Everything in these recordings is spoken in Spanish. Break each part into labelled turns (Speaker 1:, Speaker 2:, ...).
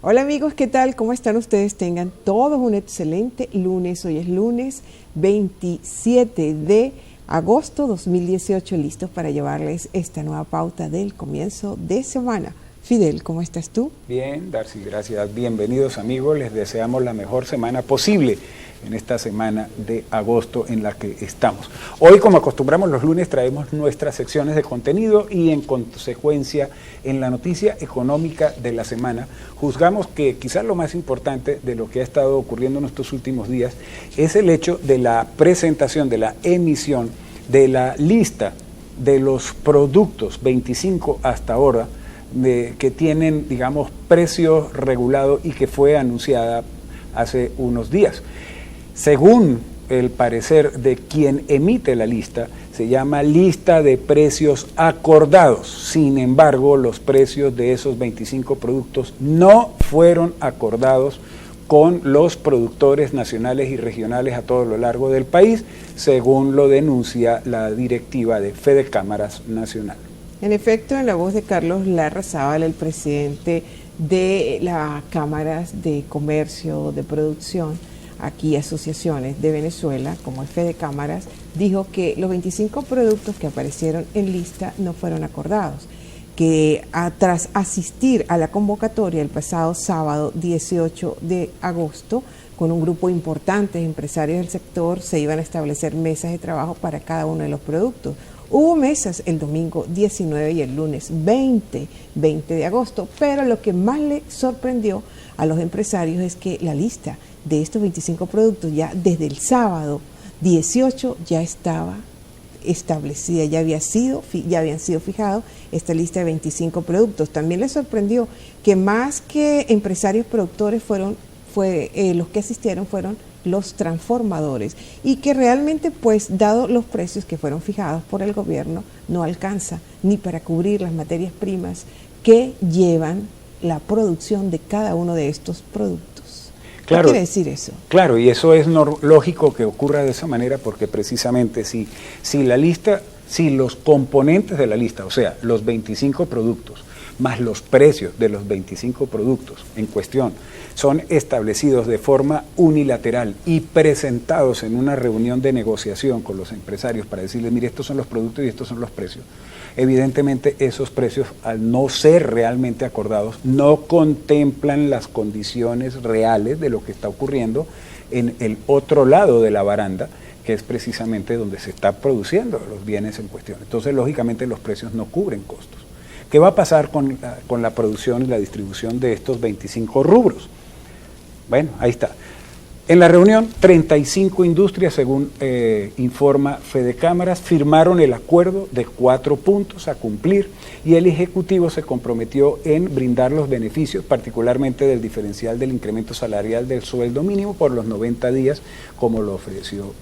Speaker 1: Hola amigos, ¿qué tal? ¿Cómo están ustedes? Tengan todos un excelente lunes. Hoy es lunes 27 de agosto 2018, listos para llevarles esta nueva pauta del comienzo de semana. Fidel, ¿cómo estás tú?
Speaker 2: Bien, Darcy, gracias. Bienvenidos amigos, les deseamos la mejor semana posible en esta semana de agosto en la que estamos. Hoy, como acostumbramos los lunes, traemos nuestras secciones de contenido y en consecuencia, en la noticia económica de la semana, juzgamos que quizás lo más importante de lo que ha estado ocurriendo en estos últimos días es el hecho de la presentación, de la emisión de la lista de los productos 25 hasta ahora que tienen, digamos, precio regulado y que fue anunciada hace unos días. Según el parecer de quien emite la lista, se llama lista de precios acordados. Sin embargo, los precios de esos 25 productos no fueron acordados con los productores nacionales y regionales a todo lo largo del país, según lo denuncia la directiva de Fedecámaras Nacional.
Speaker 1: En efecto, en la voz de Carlos Larrazábal, el presidente de las cámaras de comercio, de producción, aquí asociaciones de Venezuela, como el Fedecámaras, dijo que los 25 productos que aparecieron en lista no fueron acordados, que tras asistir a la convocatoria el pasado sábado 18 de agosto, con un grupo importante de empresarios del sector, se iban a establecer mesas de trabajo para cada uno de los productos. Hubo mesas el domingo 19 y el lunes 20 de agosto, pero lo que más le sorprendió a los empresarios es que la lista de estos 25 productos ya desde el sábado 18 ya estaba establecida, ya habían sido fijados esta lista de 25 productos. También les sorprendió que más que empresarios productores los que asistieron fueron los transformadores, y que realmente, pues, dado los precios que fueron fijados por el gobierno, no alcanza ni para cubrir las materias primas que llevan la producción de cada uno de estos productos.
Speaker 2: Claro,
Speaker 1: ¿Qué quiere decir eso?
Speaker 2: Claro, y eso es lógico que ocurra de esa manera, porque precisamente si los componentes de la lista, o sea, los 25 productos, más los precios de los 25 productos en cuestión, son establecidos de forma unilateral y presentados en una reunión de negociación con los empresarios para decirles, mire, estos son los productos y estos son los precios. Evidentemente, esos precios, al no ser realmente acordados, no contemplan las condiciones reales de lo que está ocurriendo en el otro lado de la baranda, que es precisamente donde se está produciendo los bienes en cuestión. Entonces, lógicamente, los precios no cubren costos. ¿Qué va a pasar con la producción y la distribución de estos 25 rubros? Bueno, ahí está. En la reunión, 35 industrias, según informa Fedecámaras, firmaron el acuerdo de 4 puntos a cumplir, y el Ejecutivo se comprometió en brindar los beneficios, particularmente del diferencial del incremento salarial del sueldo mínimo por los 90 días, como lo ofreció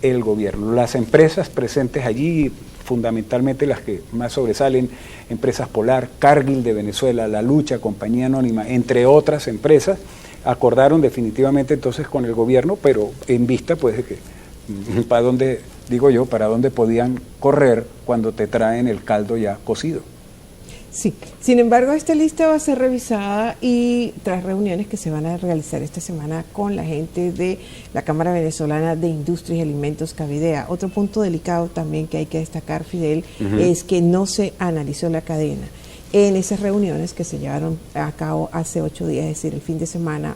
Speaker 2: el gobierno. Las empresas presentes allí, fundamentalmente las que más sobresalen, Empresas Polar, Cargill de Venezuela, La Lucha, Compañía Anónima, entre otras empresas, acordaron definitivamente entonces con el gobierno, pero en vista pues de que para dónde podían correr cuando te traen el caldo ya cocido.
Speaker 1: Sí, sin embargo, esta lista va a ser revisada y tras reuniones que se van a realizar esta semana con la gente de la Cámara Venezolana de Industrias y Alimentos, Cavidea. Otro punto delicado también que hay que destacar, Fidel, es que no se analizó la cadena. En esas reuniones que se llevaron a cabo hace 8 días, es decir, el fin de semana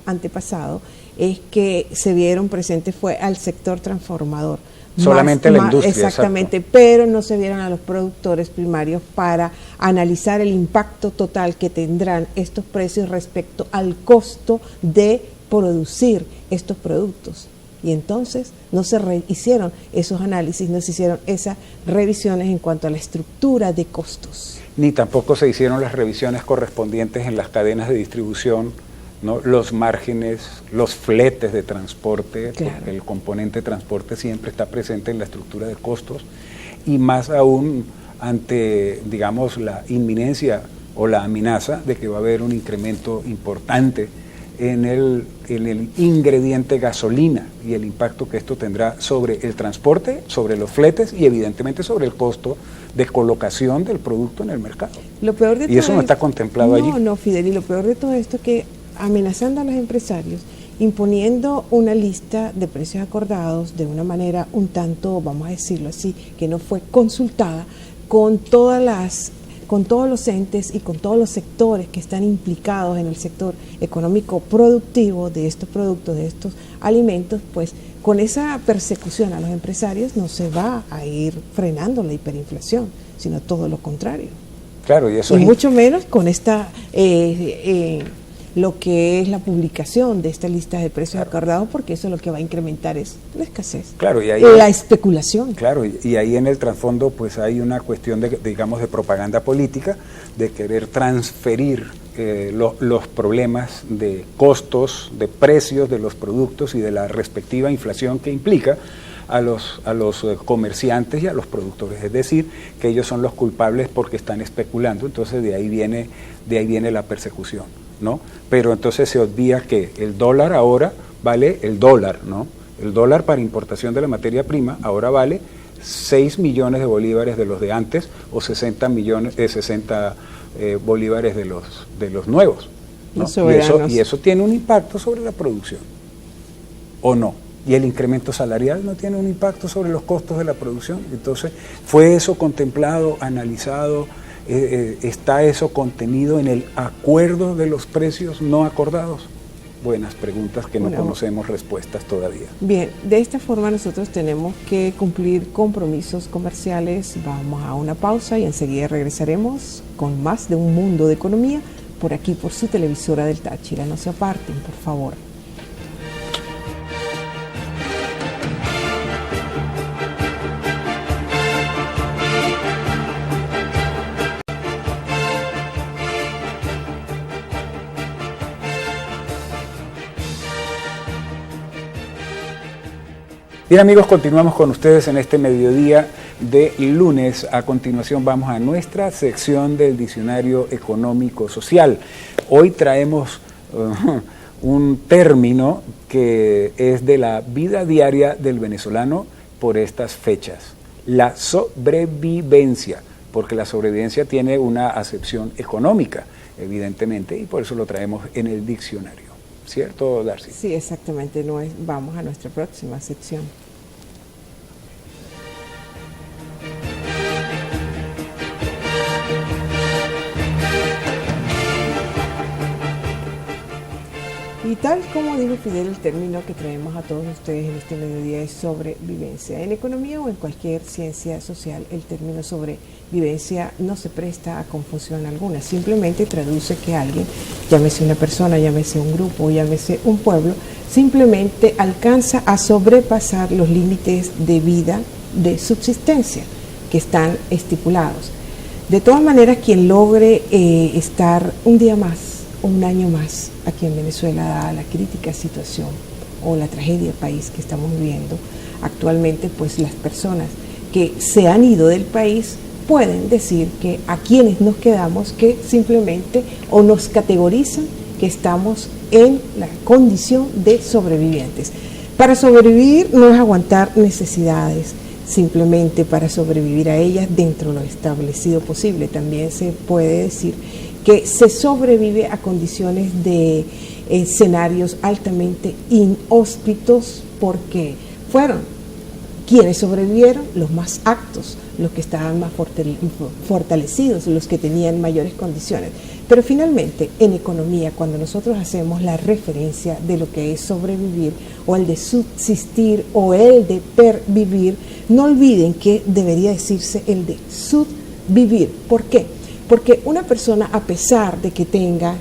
Speaker 1: antepasado, es que se vieron presentes fue al sector transformador.
Speaker 2: Solamente la industria.
Speaker 1: Exactamente,
Speaker 2: exacto.
Speaker 1: Pero no se vieron a los productores primarios para analizar el impacto total que tendrán estos precios respecto al costo de producir estos productos. Y entonces no se hicieron esos análisis, no se hicieron esas revisiones en cuanto a la estructura de costos.
Speaker 2: Ni tampoco se hicieron las revisiones correspondientes en las cadenas de distribución, ¿no? Los márgenes, los fletes de transporte,
Speaker 1: claro.
Speaker 2: Porque el componente de transporte siempre está presente en la estructura de costos, y más aún ante, digamos, la inminencia o la amenaza de que va a haber un incremento importante en el ingrediente gasolina y el impacto que esto tendrá sobre el transporte, sobre los fletes y evidentemente sobre el costo de colocación del producto en el mercado.
Speaker 1: Lo peor de
Speaker 2: y eso no está contemplado allí.
Speaker 1: No, Fidel, y lo peor de todo esto es que amenazando a los empresarios, imponiendo una lista de precios acordados de una manera un tanto, vamos a decirlo así, que no fue consultada con todos los entes y con todos los sectores que están implicados en el sector económico productivo de estos productos, de estos alimentos, pues con esa persecución a los empresarios no se va a ir frenando la hiperinflación, sino todo lo contrario.
Speaker 2: Claro, y eso
Speaker 1: mucho menos con esta lo que es la publicación de esta lista de precios acordados, porque eso lo que va a incrementar es la escasez,
Speaker 2: claro, y ahí,
Speaker 1: la especulación.
Speaker 2: Claro, y ahí en el trasfondo pues hay una cuestión de, digamos, de propaganda política, de querer transferir los problemas de costos, de precios de los productos y de la respectiva inflación que implica a los comerciantes y a los productores, es decir, que ellos son los culpables porque están especulando, entonces de ahí viene la persecución, ¿no? Pero entonces se obvia que el dólar ahora vale el dólar, ¿no? El dólar para importación de la materia prima ahora vale 6 millones de bolívares de los de antes o 60 bolívares de los nuevos, ¿no? Y eso tiene un impacto sobre la producción, ¿o no? Y el incremento salarial no tiene un impacto sobre los costos de la producción. Entonces, ¿fue eso contemplado, analizado? ¿Está eso contenido en el acuerdo de los precios no acordados? Buenas preguntas que no conocemos respuestas todavía.
Speaker 1: Bien, de esta forma nosotros tenemos que cumplir compromisos comerciales. Vamos a una pausa y enseguida regresaremos con más de Un Mundo de Economía por aquí, por su televisora del Táchira. No se aparten, por favor.
Speaker 2: Bien amigos, continuamos con ustedes en este mediodía de lunes. A continuación vamos a nuestra sección del Diccionario Económico Social. Hoy traemos un término que es de la vida diaria del venezolano por estas fechas, la sobrevivencia, porque la sobrevivencia tiene una acepción económica, evidentemente, y por eso lo traemos en el diccionario. ¿Cierto, Darcy?
Speaker 1: Sí, exactamente. Vamos a nuestra próxima sección. Y tal como dijo Fidel, el término que traemos a todos ustedes en este mediodía es sobrevivencia. En economía o en cualquier ciencia social, el término sobrevivencia no se presta a confusión alguna. Simplemente traduce que alguien, llámese una persona, llámese un grupo, llámese un pueblo, simplemente alcanza a sobrepasar los límites de vida, de subsistencia que están estipulados. De todas maneras, quien logre estar un día más, un año más aquí en Venezuela, dada la crítica situación o la tragedia del país que estamos viviendo actualmente, pues las personas que se han ido del país pueden decir que a quienes nos quedamos, que simplemente o nos categorizan que estamos en la condición de sobrevivientes. Para sobrevivir no es aguantar necesidades, simplemente para sobrevivir a ellas dentro de lo establecido posible. También se puede decir que se sobrevive a condiciones de escenarios altamente inhóspitos, porque fueron quienes sobrevivieron los más aptos, los que estaban más fortalecidos, los que tenían mayores condiciones. Pero finalmente, en economía, cuando nosotros hacemos la referencia de lo que es sobrevivir, o el de subsistir, o el de pervivir, no olviden que debería decirse el de subvivir. ¿Por qué? Porque una persona, a pesar de que tenga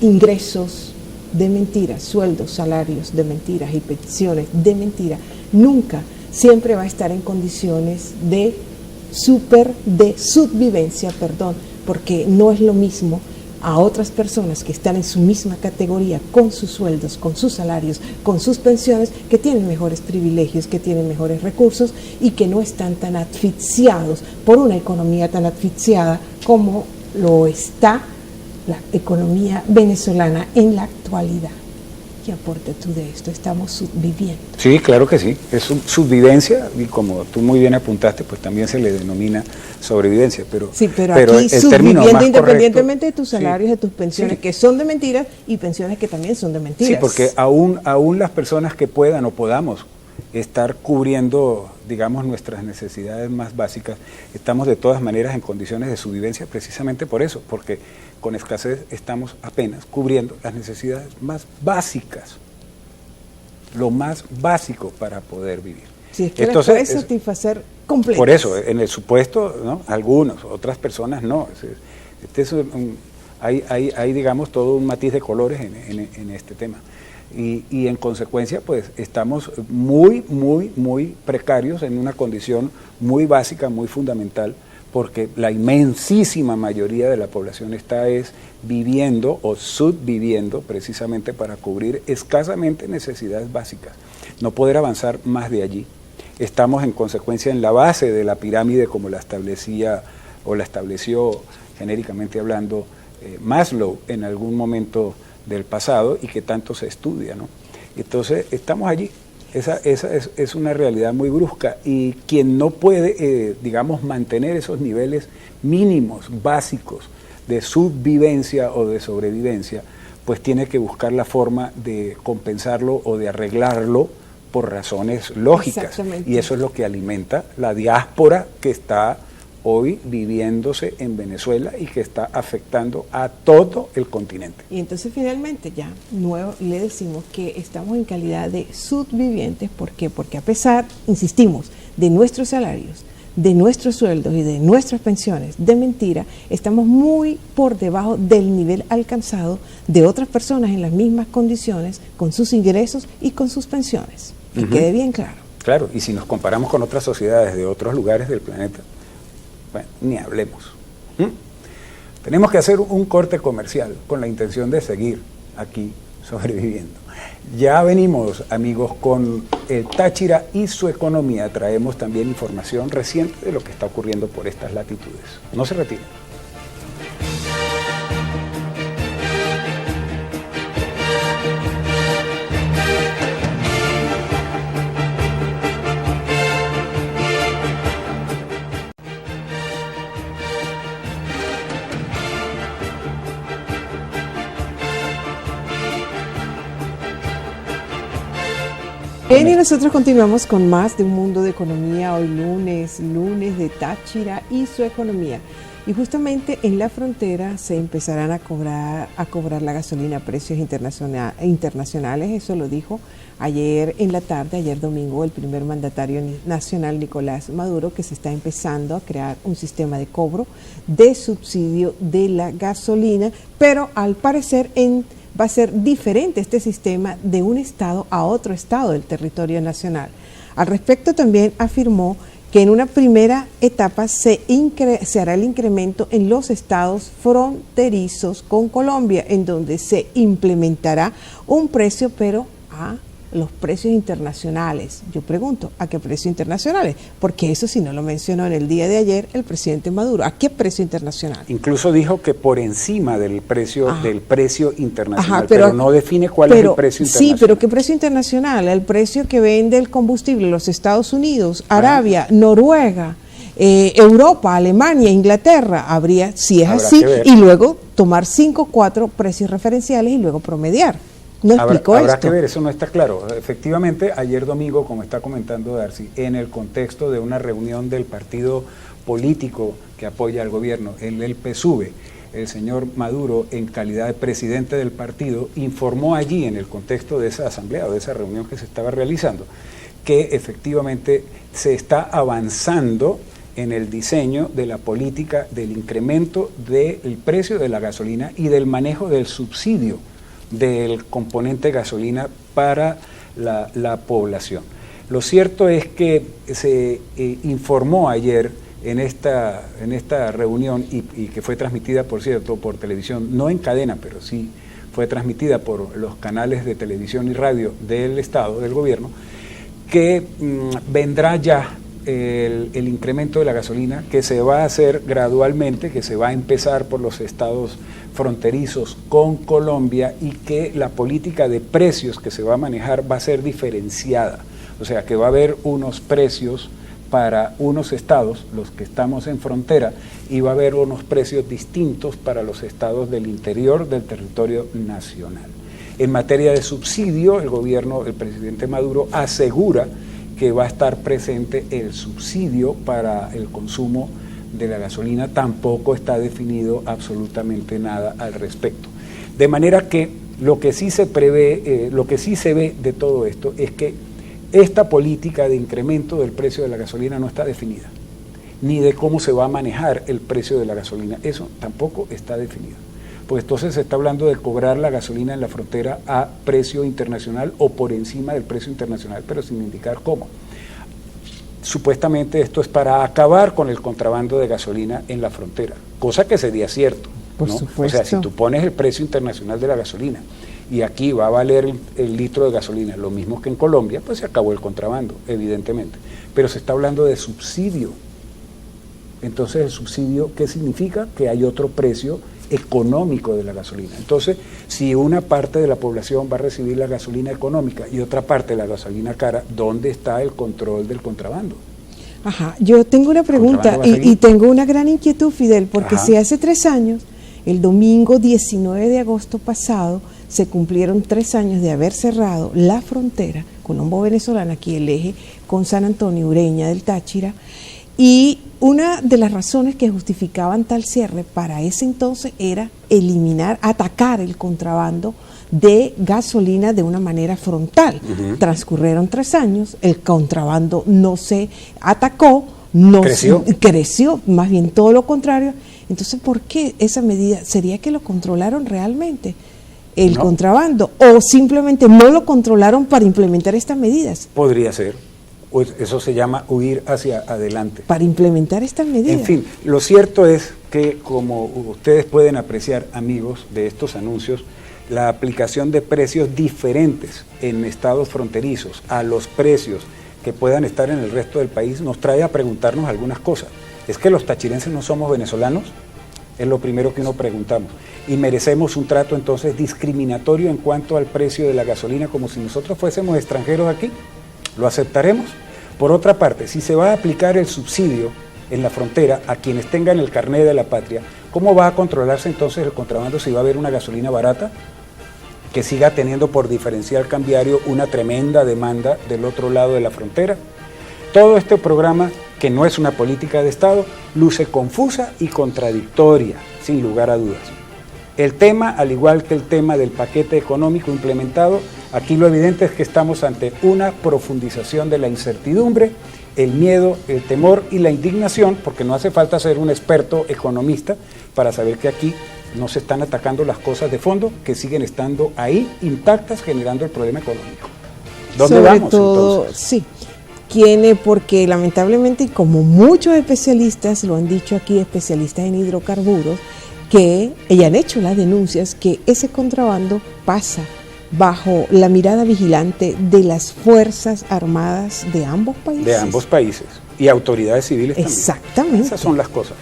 Speaker 1: ingresos de mentira, sueldos, salarios de mentiras y pensiones de mentira, nunca, siempre va a estar en condiciones de subvivencia, porque no es lo mismo a otras personas que están en su misma categoría, con sus sueldos, con sus salarios, con sus pensiones, que tienen mejores privilegios, que tienen mejores recursos y que no están tan asfixiados por una economía tan asfixiada como lo está la economía venezolana en la actualidad. ¿qué aporta tú de esto? Estamos subviviendo.
Speaker 2: Sí, claro que sí, es subvivencia y como tú muy bien apuntaste, pues también se le denomina sobrevivencia, pero,
Speaker 1: sí, pero
Speaker 2: aquí
Speaker 1: el término más independientemente correcto, de tus salarios, sí, de tus pensiones, sí, que son de mentiras, y pensiones que también son de mentiras.
Speaker 2: Sí, porque aún las personas que puedan o podamos estar cubriendo, digamos, nuestras necesidades más básicas, estamos de todas maneras en condiciones de subvivencia precisamente por eso, porque con escasez estamos apenas cubriendo las necesidades más básicas, lo más básico para poder vivir.
Speaker 1: Si es que entonces puede satisfacer completo.
Speaker 2: Por eso, en el supuesto, ¿no? Algunos, otras personas no. Hay, digamos, todo un matiz de colores en este tema. Y en consecuencia, pues, estamos muy precarios en una condición muy básica, muy fundamental, porque la inmensísima mayoría de la población está viviendo o subviviendo precisamente para cubrir escasamente necesidades básicas, no poder avanzar más de allí. Estamos en consecuencia en la base de la pirámide como la establecía o la estableció genéricamente hablando Maslow en algún momento del pasado y que tanto se estudia, ¿no? Entonces estamos allí. Esa es una realidad muy brusca y quien no puede, digamos, mantener esos niveles mínimos, básicos de subvivencia o de sobrevivencia, pues tiene que buscar la forma de compensarlo o de arreglarlo por razones lógicas. Y eso es lo que alimenta la diáspora que está hoy viviéndose en Venezuela y que está afectando a todo el continente.
Speaker 1: Y entonces finalmente ya le decimos que estamos en calidad de subvivientes. ¿Por qué? Porque a pesar, insistimos, de nuestros salarios, de nuestros sueldos y de nuestras pensiones de mentira, estamos muy por debajo del nivel alcanzado de otras personas en las mismas condiciones, con sus ingresos y con sus pensiones. Que quede bien claro.
Speaker 2: Claro, y si nos comparamos con otras sociedades de otros lugares del planeta, bueno, ni hablemos. Tenemos que hacer un corte comercial con la intención de seguir aquí sobreviviendo. Ya venimos, amigos, con el Táchira y su economía. Traemos también información reciente de lo que está ocurriendo por estas latitudes. No se retiren.
Speaker 1: Bien, y nosotros continuamos con más de Un Mundo de Economía, hoy lunes de Táchira y su economía. Y justamente en la frontera se empezarán a cobrar la gasolina a precios internacionales, eso lo dijo ayer en la tarde, ayer domingo, el primer mandatario nacional Nicolás Maduro, que se está empezando a crear un sistema de cobro de subsidio de la gasolina, pero al parecer va a ser diferente este sistema de un estado a otro estado del territorio nacional. Al respecto también afirmó que en una primera etapa se hará el incremento en los estados fronterizos con Colombia, en donde se implementará un precio, pero a los precios internacionales. Yo pregunto, ¿a qué precio internacionales? Porque eso sí no lo mencionó en el día de ayer el presidente Maduro. ¿A qué precio internacional?
Speaker 2: Incluso dijo que por encima del precio internacional, pero no define cuál es el precio internacional.
Speaker 1: Sí, pero ¿qué precio internacional? El precio que vende el combustible los Estados Unidos, Arabia, Noruega, Europa, Alemania, Inglaterra. Habría, si es así, y luego tomar 5 o 4 precios referenciales y luego promediar. No explicó esto.
Speaker 2: Habrá que ver, eso no está claro. Efectivamente, ayer domingo, como está comentando Darcy, en el contexto de una reunión del partido político que apoya al gobierno, el PSUV, el señor Maduro, en calidad de presidente del partido, informó allí, en el contexto de esa asamblea o de esa reunión que se estaba realizando, que efectivamente se está avanzando en el diseño de la política del incremento del precio de la gasolina y del manejo del subsidio del componente gasolina para la población. Lo cierto es que se informó ayer en esta reunión y que fue transmitida, por cierto, por televisión, no en cadena, pero sí fue transmitida por los canales de televisión y radio del Estado, del gobierno, que vendrá ya el incremento de la gasolina, que se va a hacer gradualmente, que se va a empezar por los estados fronterizos con Colombia y que la política de precios que se va a manejar va a ser diferenciada. O sea, que va a haber unos precios para unos estados, los que estamos en frontera, y va a haber unos precios distintos para los estados del interior del territorio nacional. En materia de subsidio, el presidente Maduro asegura que va a estar presente el subsidio para el consumo de la gasolina. Tampoco está definido absolutamente nada al respecto. De manera que lo que sí se prevé, lo que sí se ve de todo esto es que esta política de incremento del precio de la gasolina no está definida, ni de cómo se va a manejar el precio de la gasolina. Eso tampoco está definido. Pues entonces se está hablando de cobrar la gasolina en la frontera a precio internacional o por encima del precio internacional, pero sin indicar cómo. Supuestamente esto es para acabar con el contrabando de gasolina en la frontera, cosa que sería cierto,
Speaker 1: por
Speaker 2: ¿no?
Speaker 1: supuesto.
Speaker 2: O sea, si tú pones el precio internacional de la gasolina y aquí va a valer el litro de gasolina lo mismo que en Colombia, pues se acabó el contrabando, evidentemente. Pero se está hablando de subsidio. Entonces, ¿el subsidio qué significa? Que hay otro precio económico de la gasolina. Entonces, si una parte de la población va a recibir la gasolina económica y otra parte la gasolina cara, ¿dónde está el control del contrabando?
Speaker 1: Ajá, yo tengo una pregunta y tengo una gran inquietud, Fidel, porque si hace 3 años, el domingo 19 de agosto pasado, se cumplieron 3 años de haber cerrado la frontera colombo-venezolana, aquí el eje con San Antonio, Ureña del Táchira, y una de las razones que justificaban tal cierre para ese entonces era atacar el contrabando de gasolina de una manera frontal. Transcurrieron 3 años, el contrabando no se atacó, creció, más bien todo lo contrario. Entonces, ¿por qué esa medida? ¿Sería que lo controlaron realmente el contrabando o simplemente no lo controlaron para implementar estas medidas?
Speaker 2: Podría ser. Eso se llama huir hacia adelante.
Speaker 1: Para implementar estas medidas.
Speaker 2: En fin, lo cierto es que, como ustedes pueden apreciar, amigos, de estos anuncios, la aplicación de precios diferentes en estados fronterizos a los precios que puedan estar en el resto del país nos trae a preguntarnos algunas cosas. ¿Es que los tachirenses no somos venezolanos? Es lo primero que uno preguntamos. Y merecemos un trato entonces discriminatorio en cuanto al precio de la gasolina, como si nosotros fuésemos extranjeros aquí. ¿Lo aceptaremos? Por otra parte, si se va a aplicar el subsidio en la frontera a quienes tengan el carné de la patria, ¿cómo va a controlarse entonces el contrabando si va a haber una gasolina barata que siga teniendo por diferencial cambiario una tremenda demanda del otro lado de la frontera? Todo este programa, que no es una política de Estado, luce confusa y contradictoria, sin lugar a dudas. El tema, al igual que el tema del paquete económico implementado, aquí lo evidente es que estamos ante una profundización de la incertidumbre, el miedo, el temor y la indignación, porque no hace falta ser un experto economista para saber que aquí no se están atacando las cosas de fondo, que siguen estando ahí intactas, generando el problema económico. ¿Dónde vamos entonces?
Speaker 1: Sí, porque lamentablemente, y como muchos especialistas lo han dicho aquí, especialistas en hidrocarburos, que han hecho las denuncias que ese contrabando pasa bajo la mirada vigilante de las Fuerzas Armadas de ambos países.
Speaker 2: De ambos países y autoridades civiles también.
Speaker 1: Exactamente.
Speaker 2: Esas son las cosas.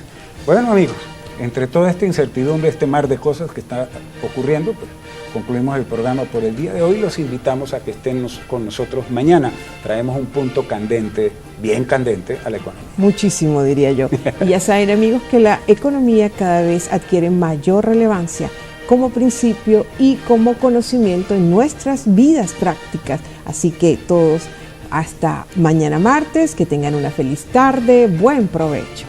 Speaker 2: Bueno, amigos, entre toda esta incertidumbre, este mar de cosas que está ocurriendo, pues concluimos el programa por el día de hoy. Los invitamos a que estén con nosotros mañana. Traemos un punto candente, bien candente, a la economía.
Speaker 1: Muchísimo, diría yo. Y ya saben, amigos, que la economía cada vez adquiere mayor relevancia como principio y como conocimiento en nuestras vidas prácticas. Así que todos, hasta mañana martes, que tengan una feliz tarde, buen provecho.